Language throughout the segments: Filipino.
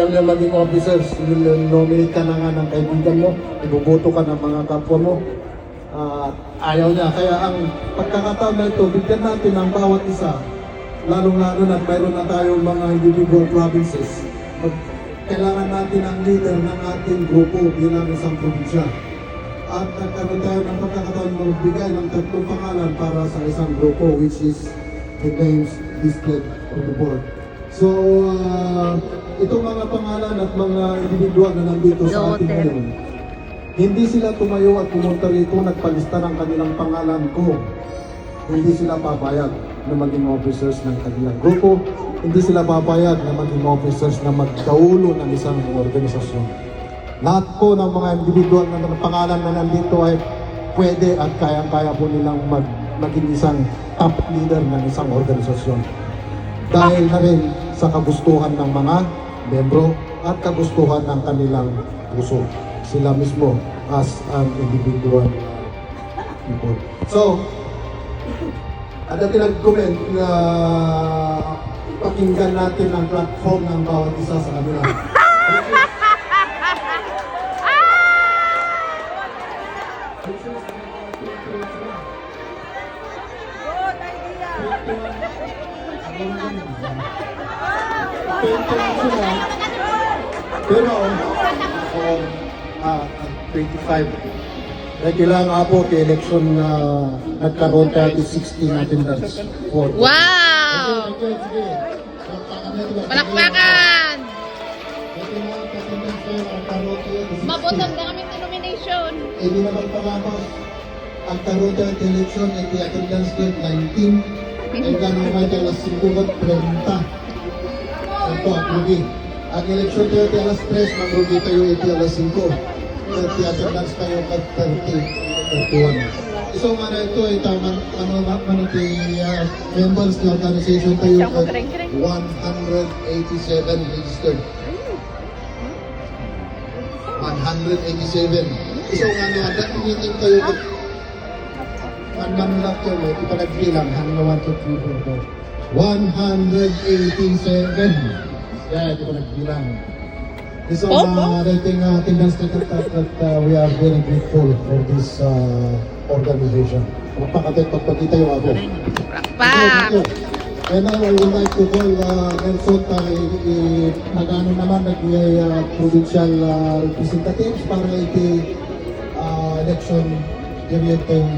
ayaw niya maging officers, nominate ka na nga ng kaibigan mo, ibuboto ka ng mga kapwa mo. Ayaw niya. Kaya ang pagkakataon na ito, bigyan natin ang bawat isa, lalong-lalo na mayroon na tayong mga individual provinces. Kailangan natin ang leader ng ating grupo bilang isang probinsya. At nagkaroon tayo ng pagkakataon na magbigay ng 3 pangalan para sa isang grupo, which is the names listed on the board. So, itong mga pangalan at mga individual na nandito sa ating ngayon, hindi sila tumayo at pumunta rito, nagpalista ng kanilang pangalan ko. Hindi sila papayag na maging officers ng kanilang grupo. Hindi sila papayag na maging officers na magkaulo ng isang organisasyon. Lahat po ng mga individual na pangalan na nandito ay pwede at kayang-kaya po nilang maging isang top leader ng isang organisasyon. Dahil na rin sa kagustuhan ng mga membro at kagustuhan ng kanilang puso. Sila mismo as an individual people. So, at natin nag-comment na pakinggan natin ang platform ng bawat isa sa kanila. Good idea! Pero, 25. Dahil kailangan nga po, election na nagkaroon tayo 16 attendance. Wow! Palakpakan! Mabotong na kami sa nomination. Hindi naman pagkakos. Ang karoon tayo election, iti attendance rate 19. Ang gano'n may tayo alas 5 at 30. Ito, agrugi. Ang election tayo iti alas 3, magrugi tayo iti alas 5. Iti attendance tayo at 31. So nga na ito, ito iti members ng organization tayo at 187 registered. 187. So nga na, that meeting tayo at man lang ito, ipagbilang hanggang 1, 2, 3, 4, 187. Yeah, ito nagbilang. So, rating attendance that we are very grateful for this organization. Pagpakita yung ako. Palakpak! And now I would like to call Nelson nag-ano naman, provincial representatives para iti election period tayo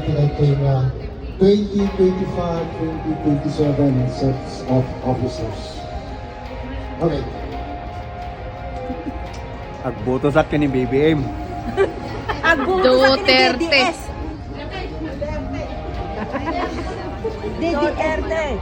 iti 2025, 2027 sets of officers. Okay. Agboto sa akin ni BBM. Agbuto sa Duterte. DDS. Duterte.